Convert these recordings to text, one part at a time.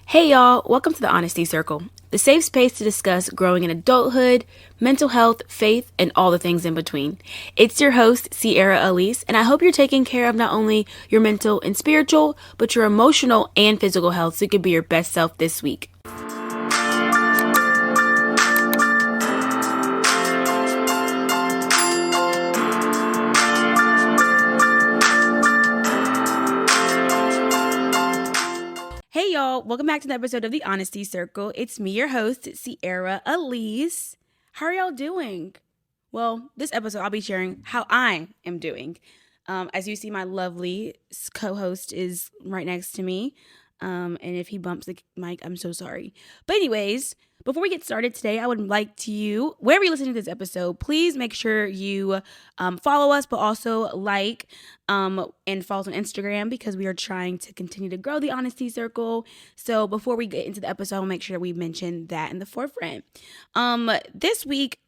Hey y'all, welcome to the Honesty Circle, the safe space to discuss growing in adulthood, mental health, faith, and all the things in between. It's your host, Sierra Elise, and I hope you're taking care of not only your mental and spiritual, but your emotional and physical health so you can be your best self this week. Hey y'all, welcome back to the episode of the Honesty Circle. It's me, your host, Sierra Elise. How are y'all doing? Well, this episode I'll be sharing how I am doing. As you see, my lovely co-host is right next to me. And if he bumps the mic, I'm so sorry. But anyways, before we get started today, I would like to, wherever you're listening to this episode, please make sure you follow us, but also and follow us on Instagram because we are trying to continue to grow the Honesty Circle. So before we get into the episode, I'll make sure we mention that in the forefront. This week,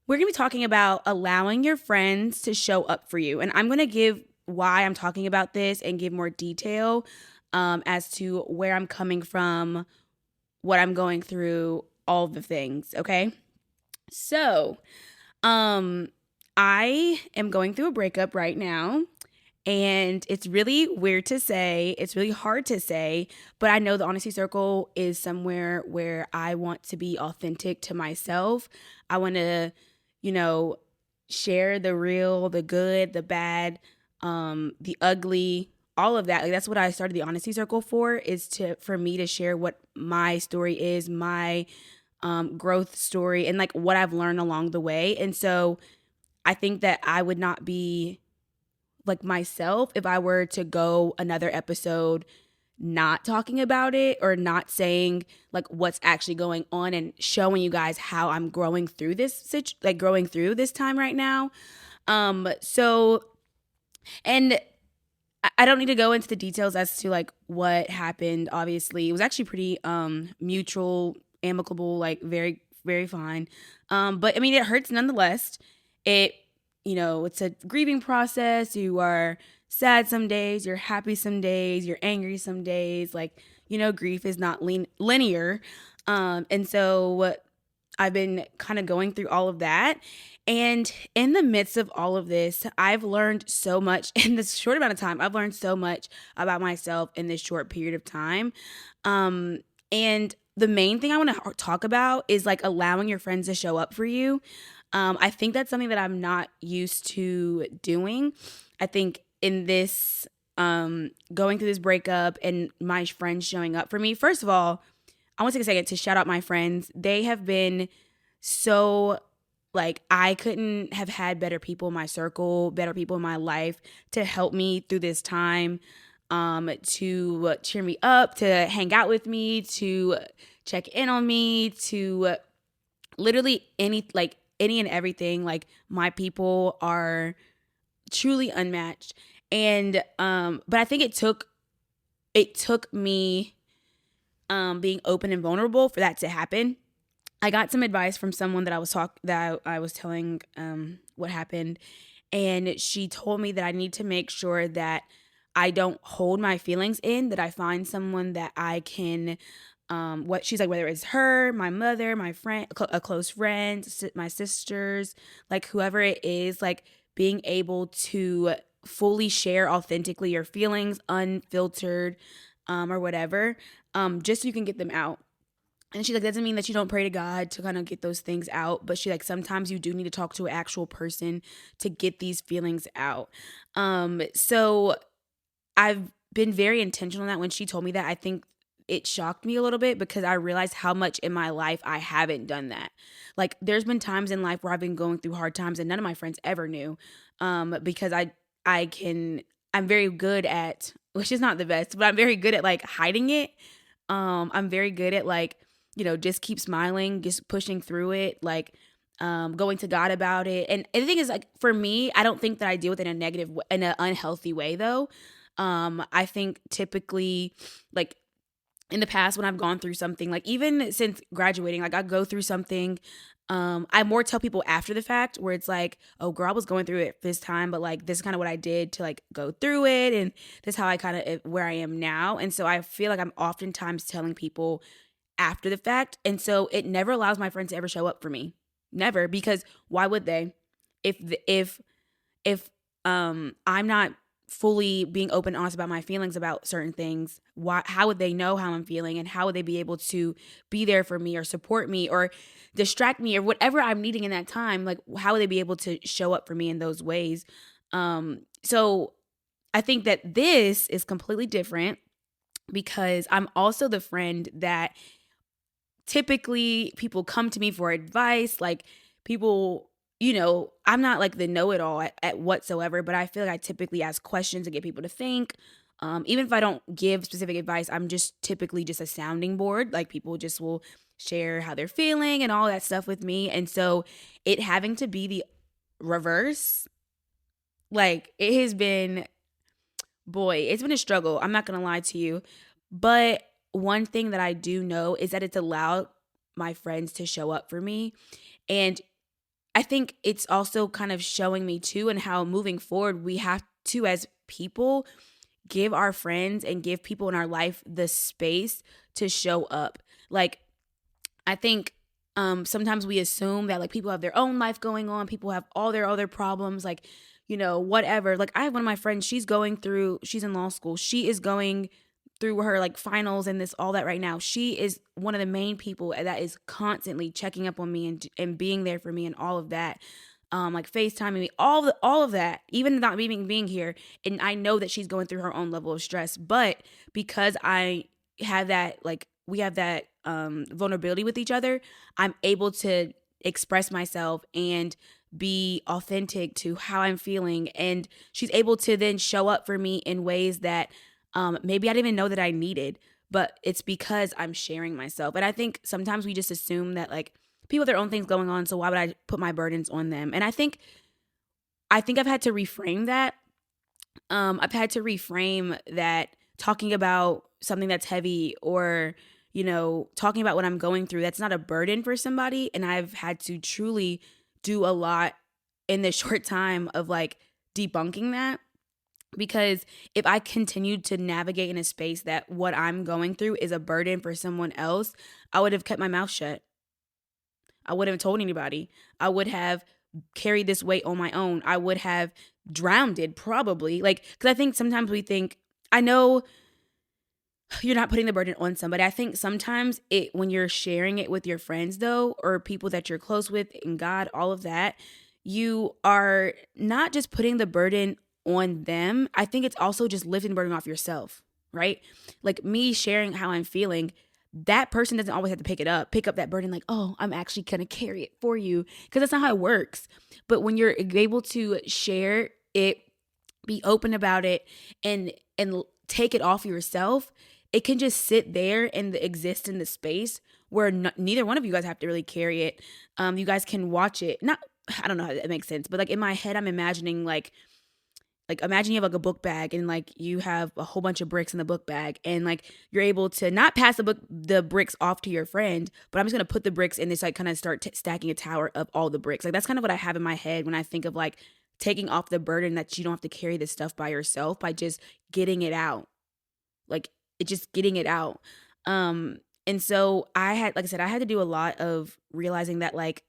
we're going to be talking about allowing your friends to show up for you. And I'm going to give why I'm talking about this and give more detail as to where I'm coming from, what I'm going through, all the things, okay? So, I am going through a breakup right now. And it's really weird to say. It's really hard to say. But I know the Honesty Circle is somewhere where I want to be authentic to myself. I want to, share the real, the good, the bad, the ugly, all of that. Like that's what I started the Honesty Circle for, is for me to share what my story is, my growth story, and like what I've learned along the way. And so I think that I would not be like myself if I were to go another episode not talking about it or not saying like what's actually going on and showing you guys how I'm growing through growing through this time right now. So and I don't need to go into the details as to like what happened. Obviously, it was actually pretty mutual, amicable, like very, very fine. But I mean, it hurts nonetheless. It's a grieving process. You are sad some days, you're happy some days, you're angry some days. Like, grief is not linear. And so I've been kind of going through all of that. And in the midst of all of this, I've learned so much in this short amount of time. I've learned so much about myself in this short period of time. And the main thing I want to talk about is like allowing your friends to show up for you. I think that's something that I'm not used to doing. I think in this, going through this breakup and my friends showing up for me, first of all, I want to take a second to shout out my friends. They have been so, like, I couldn't have had better people in my circle, better people in my life to help me through this time, to cheer me up, to hang out with me, to check in on me, to literally any and everything. Like, my people are truly unmatched. And but I think it took me being open and vulnerable for that to happen. I got some advice from someone that I was telling what happened, and she told me that I need to make sure that I don't hold my feelings in, that I find someone that I can what she's like, whether it's her, my mother, my friend, a close friend, my sisters, like whoever it is, like being able to fully share authentically your feelings, unfiltered, or whatever, just so you can get them out. And she like, doesn't mean that you don't pray to God to kind of get those things out, but she like, sometimes you do need to talk to an actual person to get these feelings out. So I've been very intentional on that. When she told me that, I think it shocked me a little bit because I realized how much in my life I haven't done that. Like there's been times in life where I've been going through hard times and none of my friends ever knew, because I'm very good at, which is not the best, but I'm very good at like hiding it. I'm very good at like, just keep smiling, just pushing through it, like going to God about it. And the thing is, like, for me, I don't think that I deal with it in an unhealthy way though. I think typically like in the past when I've gone through something, like even since graduating, like I go through something, I more tell people after the fact where it's like, oh girl, I was going through it this time, but like this is kind of what I did to like go through it, and this is how I kind of where I am now. And so I feel like I'm oftentimes telling people after the fact, and so it never allows my friends to ever show up for me. Never, because why would they? If I'm not fully being open and honest about my feelings about certain things, why how would they know how I'm feeling, and how would they be able to be there for me or support me or distract me or whatever I'm needing in that time? Like how would they be able to show up for me in those ways? So I think that this is completely different because I'm also the friend that typically people come to me for advice. Like people, I'm not like the know-it-all at whatsoever, but I feel like I typically ask questions and get people to think. Even if I don't give specific advice, I'm just typically just a sounding board. Like people just will share how they're feeling and all that stuff with me. And so it having to be the reverse, like it has been, boy, it's been a struggle. I'm not gonna lie to you. But one thing that I do know is that it's allowed my friends to show up for me. And I think it's also kind of showing me too, and how moving forward, we have to, as people, give our friends and give people in our life the space to show up. Like, I think sometimes we assume that like people have their own life going on, people have all their other problems, like, whatever. Like, I have one of my friends, she's in law school. She is going through her like finals and this all that right now. She is one of the main people that is constantly checking up on me and being there for me and all of that. Like FaceTiming me, all of that, even not being here. And I know that she's going through her own level of stress, but because I have that, like we have that vulnerability with each other, I'm able to express myself and be authentic to how I'm feeling. And she's able to then show up for me in ways that maybe I didn't even know that I needed, but it's because I'm sharing myself. And I think sometimes we just assume that like people have their own things going on, so why would I put my burdens on them? And I think I've had to reframe that. I've had to reframe that talking about something that's heavy or talking about what I'm going through, that's not a burden for somebody. And I've had to truly do a lot in this short time of like debunking that. Because if I continued to navigate in a space that what I'm going through is a burden for someone else, I would have kept my mouth shut. I wouldn't have told anybody. I would have carried this weight on my own. I would have drowned it probably. Like, because I think sometimes we think, I know you're not putting the burden on somebody. I think sometimes when you're sharing it with your friends though, or people that you're close with and God, all of that, you are not just putting the burden on them. I think it's also just lifting the burden off yourself, right? Like me sharing how I'm feeling, that person doesn't always have to pick up that burden like, oh, I'm actually gonna carry it for you. Because that's not how it works. But when you're able to share it, be open about it, and take it off yourself, it can just sit there and exist in the space where neither one of you guys have to really carry it. You guys can watch it. Not, I don't know how that makes sense, but like in my head, I'm imagining like imagine you have like a book bag and like you have a whole bunch of bricks in the book bag, and like you're able to not pass the bricks off to your friend, but I'm just gonna put the bricks in this, like kind of start stacking a tower of all the bricks. Like that's kind of what I have in my head when I think of like taking off the burden, that you don't have to carry this stuff by yourself, by just getting it out, like it just getting it out. And so I had, like I said, I had to do a lot of realizing that like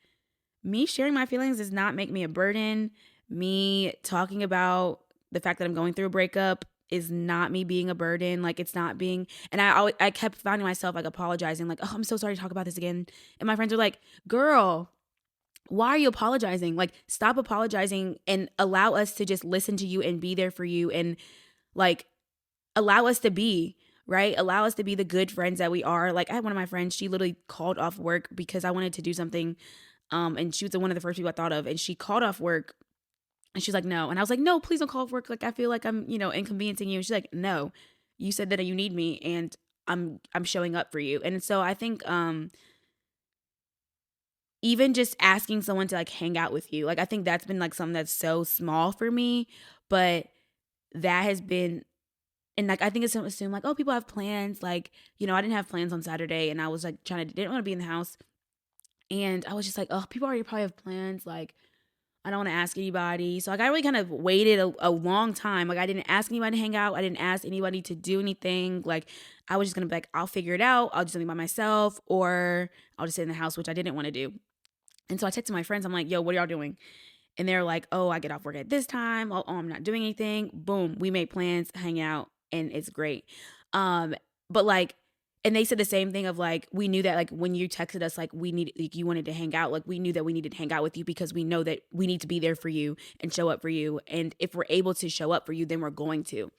me sharing my feelings does not make me a burden. Me talking about the fact that I'm going through a breakup is not me being a burden. Like it's not being, and I kept finding myself like apologizing, like, oh, I'm so sorry to talk about this again. And my friends were like, girl, why are you apologizing? Like, stop apologizing and allow us to just listen to you and be there for you, and like allow us to be, right? Allow us to be the good friends that we are. Like I had one of my friends, she literally called off work because I wanted to do something. And she was one of the first people I thought of, and she called off work. And she's like, no. And I was like, no, please don't call off work. Like, I feel like I'm, inconveniencing you. And she's like, no, you said that you need me, and I'm showing up for you. And so I think, even just asking someone to like hang out with you, like, I think that's been like something that's so small for me, but that has been And like, I think it's assumed like, oh, people have plans. Like, I didn't have plans on Saturday, and I was like didn't want to be in the house. And I was just like, oh, people already probably have plans. Like, I don't want to ask anybody. So like, I really kind of waited a long time. Like, I didn't ask anybody to hang out. I didn't ask anybody to do anything. Like, I was just going to be like, I'll figure it out. I'll do something by myself, or I'll just sit in the house, which I didn't want to do. And so I texted my friends. I'm like, yo, what are y'all doing? And they're like, oh, I get off work at this time. Oh, I'm not doing anything. Boom. We made plans, hang out, and it's great. But like, and they said the same thing of like, we knew that like when you texted us, like you wanted to hang out, like we knew that we needed to hang out with you because we know that we need to be there for you and show up for you. And if we're able to show up for you, then we're going to.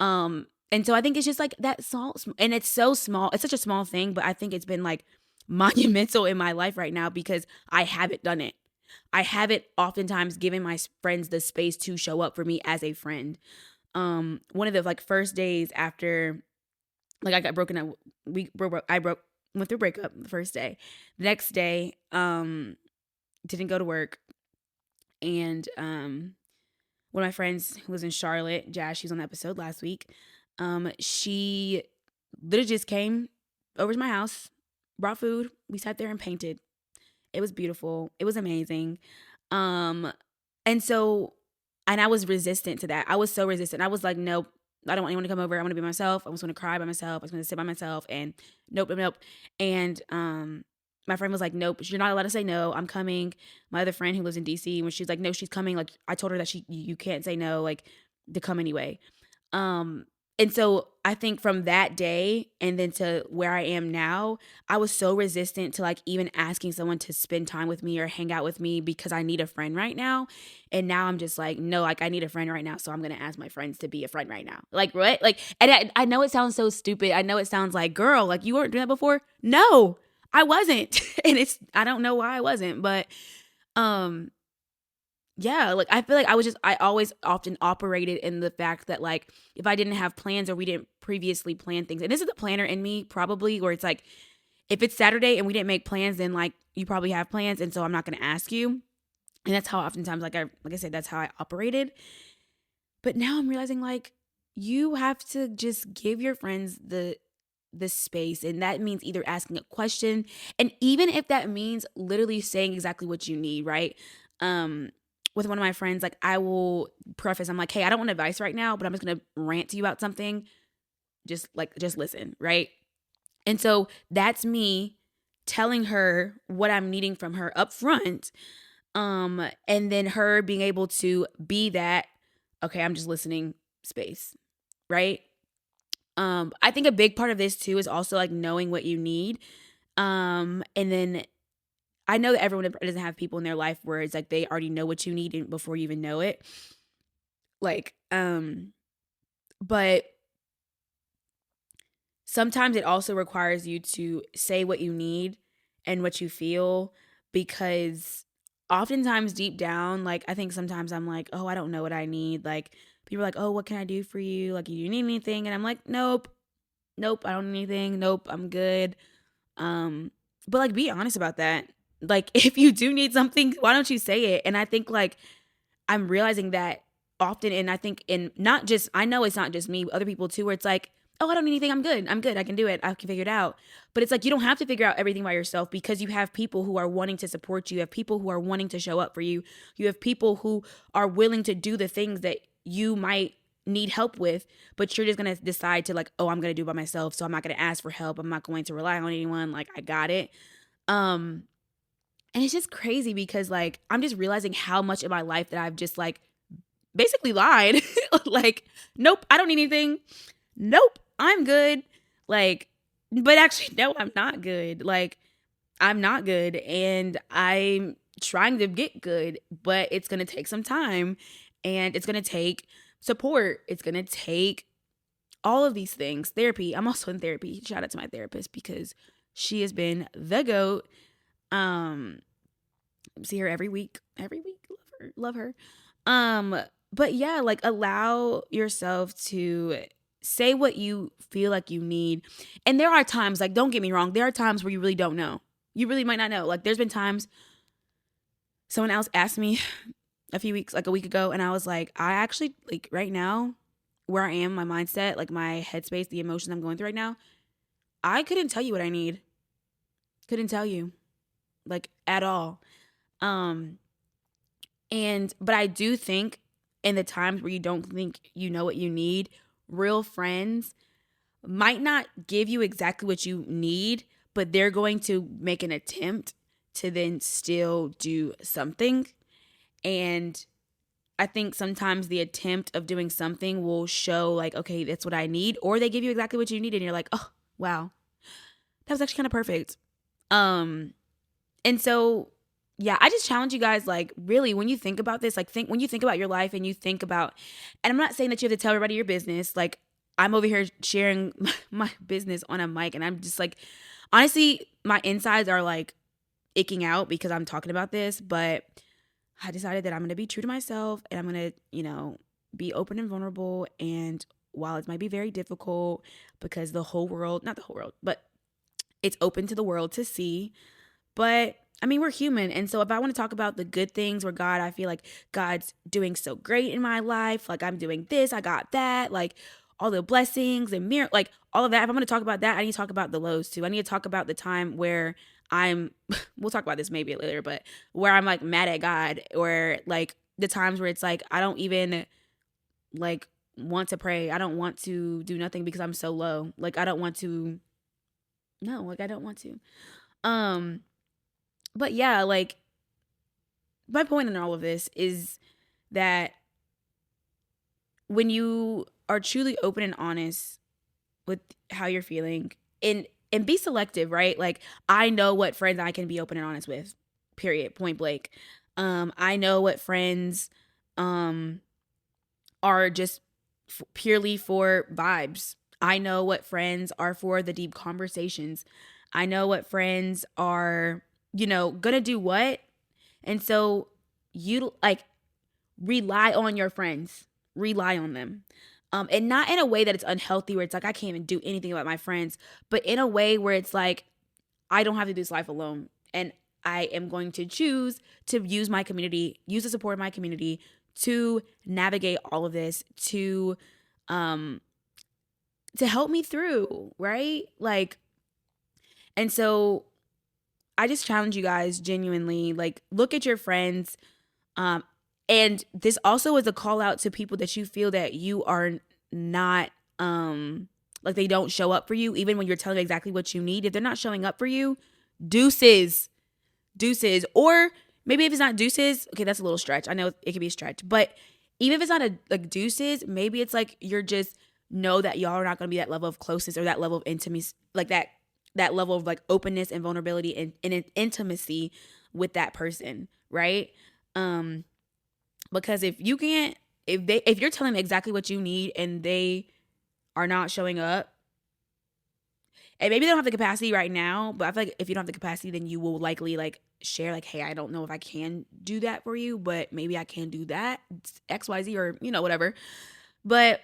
And so I think it's just like that small, and it's so small. It's such a small thing, but I think it's been like monumental in my life right now because I haven't done it. I haven't oftentimes given my friends the space to show up for me as a friend. One of the like first days after, like I got broken up, went through breakup the first day. The next day, didn't go to work, and one of my friends who was in Charlotte, Jazz, she was on the episode last week. She literally just came over to my house, brought food. We sat there and painted. It was beautiful. It was amazing. And I was resistant to that. I was so resistant. I was like, nope, I don't want anyone to come over. I want to be myself. I was going to cry by myself. I was going to sit by myself, and nope. And my friend was like, nope, you're not allowed to say no. I'm coming. My other friend who lives in DC, when she's like, no, she's coming. Like, I told her that you can't say no, like, to come anyway. And so I think from that day and then to where I am now, I was so resistant to like even asking someone to spend time with me or hang out with me because I need a friend right now. And now I'm just like, no, like I need a friend right now. So I'm going to ask my friends to be a friend right now. Like, right? Like, and I know it sounds so stupid. I know it sounds like, girl, like you weren't doing that before. No, I wasn't. And I don't know why I wasn't, but, yeah, like I feel like I always often operated in the fact that like if I didn't have plans or we didn't previously plan things, and this is the planner in me probably, where it's like if it's Saturday and we didn't make plans, then like you probably have plans, and so I'm not going to ask you. And that's how oftentimes like I said, that's how I operated. But now I'm realizing like you have to just give your friends the space, and that means either asking a question, and even if that means literally saying exactly what you need, right? With one of my friends, like I will preface, I'm like, hey, I don't want advice right now, but I'm just going to rant to you about something. Just listen. Right. And so that's me telling her what I'm needing from her up front. And then her being able to be that, okay, I'm just listening space. Right. I think a big part of this too is also like knowing what you need. And then I know that everyone doesn't have people in their life where it's like they already know what you need before you even know it. Like, but sometimes it also requires you to say what you need and what you feel, because oftentimes deep down, like I think sometimes I'm like, oh, I don't know what I need. Like people are like, oh, what can I do for you? Like, do you need anything? And I'm like, nope, I don't need anything. Nope, I'm good. But like, be honest about that. Like, if you do need something, why don't you say it? And I think like I'm realizing that often, and I think I know it's not just me, but other people too, where it's like, oh, I don't need anything. I'm good. I can do it. I can figure it out. But it's like, you don't have to figure out everything by yourself, because you have people who are wanting to support you. You have people who are wanting to show up for you. You have people who are willing to do the things that you might need help with, but you're just going to decide to like, oh, I'm going to do it by myself. So I'm not going to ask for help. I'm not going to rely on anyone. Like, I got it. And it's just crazy because like, I'm just realizing how much of my life that I've just like basically lied. Like, nope, I don't need anything. Nope, I'm good. Like, but actually, no, I'm not good. Like, I'm not good, and I'm trying to get good, but it's going to take some time, and it's going to take support. It's going to take all of these things. Therapy. I'm also in therapy. Shout out to my therapist because she has been the GOAT. See her every week. Love her. But yeah, like allow yourself to say what you feel like you need. And there are times, like, don't get me wrong, there are times where you really don't know. You really might not know. Like, there's been times someone else asked me a week ago, and I was like, I actually, like, right now, where I am, my mindset, like my headspace, the emotions I'm going through right now, I couldn't tell you what I need. Couldn't tell you, like, at all. Um, but I do think in the times where you don't think you know what you need, real friends might not give you exactly what you need, but they're going to make an attempt to then still do something. And I think sometimes the attempt of doing something will show, like, okay, that's what I need, or they give you exactly what you need, and you're like, oh, wow, that was actually kind of perfect. Um, and so, yeah, I just challenge you guys, like, really, when you think about this, like, when you think about your life and you think about, and I'm not saying that you have to tell everybody your business. Like, I'm over here sharing my business on a mic, and I'm just like, honestly, my insides are like icking out because I'm talking about this, but I decided that I'm going to be true to myself, and I'm going to, be open and vulnerable. And while it might be very difficult because the whole world, not the whole world, but it's open to the world to see, but I mean, we're human. And so if I want to talk about the good things where I feel like God's doing so great in my life, like I'm doing this, I got that, like all the blessings and like all of that. If I'm going to talk about that, I need to talk about the lows too. I need to talk about the time where we'll talk about this maybe later, but where I'm like mad at God, or like the times where it's like, I don't even like want to pray. I don't want to do nothing because I'm so low. Like I don't want to, no, like I don't want to. Um, but yeah, like my point in all of this is that when you are truly open and honest with how you're feeling, and be selective, right? Like I know what friends I can be open and honest with. Period. Point blank. I know what friends are just purely for vibes. I know what friends are for the deep conversations. I know what friends are, gonna do what. And so you like rely on your friends, rely on them. And not in a way that it's unhealthy where it's like I can't even do anything about my friends, but in a way where it's like I don't have to do this life alone, and I am going to choose to use my community, use the support of my community to navigate all of this, um to help me through, right? Like, and so I just challenge you guys genuinely, like look at your friends. Um, and this also is a call out to people that you feel that you are not, like they don't show up for you, even when you're telling them exactly what you need. If they're not showing up for you, deuces, deuces. Or maybe if it's not deuces, okay, that's a little stretch. I know it can be a stretch, but even if it's not like deuces, maybe it's like you're just know that y'all are not going to be that level of closeness or that level of intimacy, like that level of like openness and vulnerability and intimacy with that person, right? Because if you can't, if you're telling them exactly what you need and they are not showing up, and maybe they don't have the capacity right now, but I feel like if you don't have the capacity, then you will likely like share like, hey, I don't know if I can do that for you, but maybe I can do that, XYZ, or whatever. But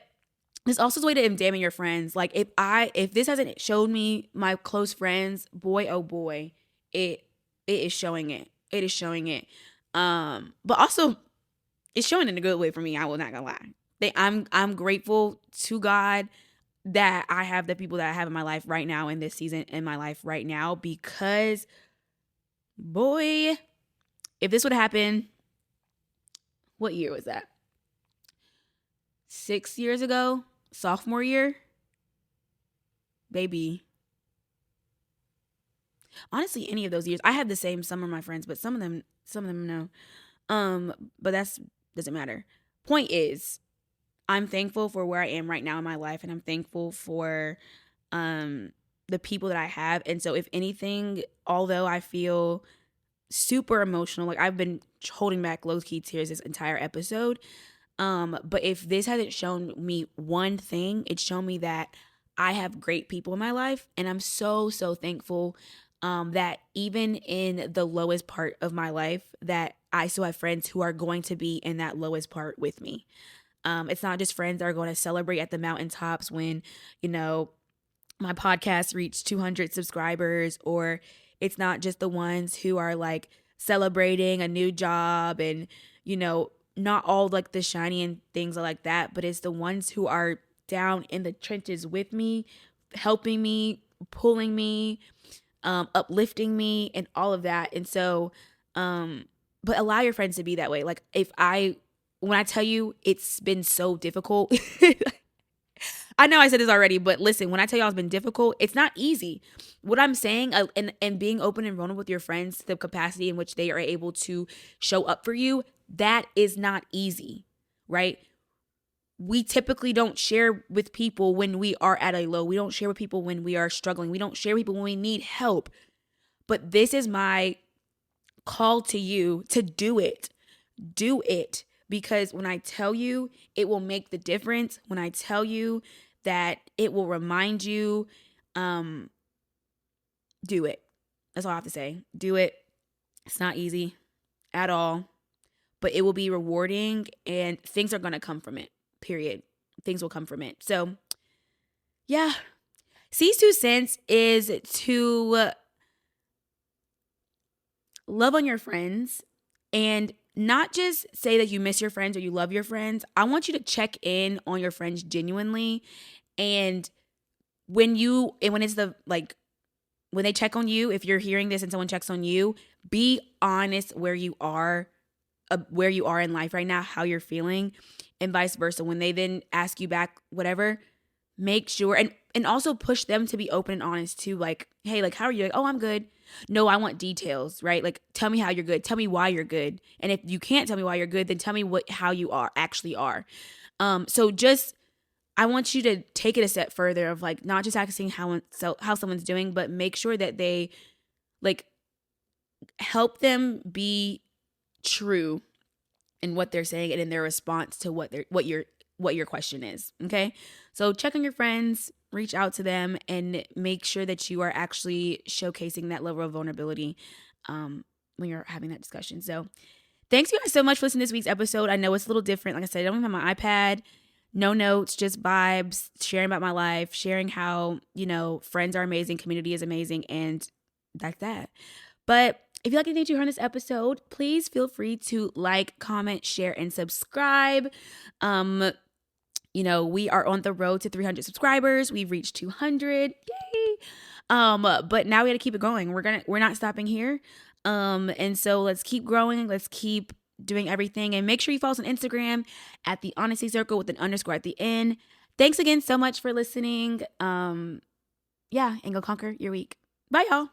there's also a way to examine your friends. Like if this hasn't showed me my close friends, boy oh boy, it is showing it. It is showing it. But also it's showing in a good way for me. I will not gonna lie. I'm grateful to God that I have the people that I have in my life right now, in this season in my life right now, because boy, if this would happen, what year was that? 6 years ago, sophomore year, baby. Honestly, any of those years, I had the same. Some of my friends, but some of them no. But that's doesn't matter. Point is, I'm thankful for where I am right now in my life, and I'm thankful for the people that I have. And so if anything, although I feel super emotional, like I've been holding back low-key tears this entire episode, but if this hasn't shown me one thing, it's shown me that I have great people in my life, and I'm so thankful that even in the lowest part of my life, that I still have friends who are going to be in that lowest part with me. It's not just friends that are going to celebrate at the mountaintops when, my podcast reached 200 subscribers, or it's not just the ones who are like celebrating a new job and, not all like the shiny and things like that, but it's the ones who are down in the trenches with me, helping me, pulling me, uplifting me, and all of that. And so, but allow your friends to be that way. Like when I tell you it's been so difficult, I know I said this already, but listen, when I tell y'all it's been difficult, it's not easy. What I'm saying, and being open and vulnerable with your friends to the capacity in which they are able to show up for you, that is not easy, right? We typically don't share with people when we are at a low. We don't share with people when we are struggling. We don't share with people when we need help. But this is my call to you to do it. Do it. Because when I tell you, it will make the difference. When I tell you that it will remind you, do it. That's all I have to say. Do it. It's not easy at all, but it will be rewarding and things are going to come from it, period. Things will come from it. So, yeah. C's 2 cents is to love on your friends and not just say that you miss your friends or you love your friends. I want you to check in on your friends genuinely. And when it's when they check on you, if you're hearing this and someone checks on you, be honest where you are in life right now, how you're feeling, and vice versa. When they then ask you back, whatever, make sure and also push them to be open and honest too. Like, hey, like, how are you? Like, oh, I'm good. No, I want details, right? Like, tell me how you're good. Tell me why you're good. And if you can't tell me why you're good, then tell me how you actually are. So just, I want you to take it a step further of like, not just asking how someone's doing, but make sure that they like help them be true in what they're saying and in their response to what your question is. Okay. So check on your friends, reach out to them, and make sure that you are actually showcasing that level of vulnerability when you're having that discussion. So thanks you guys so much for listening to this week's episode. I know it's a little different. Like I said, I don't even have my iPad, no notes, just vibes, sharing about my life, sharing how, friends are amazing, community is amazing, and that's that. But if you like anything you heard in this episode, please feel free to like, comment, share, and subscribe. We are on the road to 300 subscribers. We've reached 200. Yay. But now we got to keep it going. We're not stopping here. And so let's keep growing. Let's keep doing everything, and make sure you follow us on Instagram at the Honesty Circle with an underscore at the end. Thanks again so much for listening. And go conquer your week. Bye, y'all.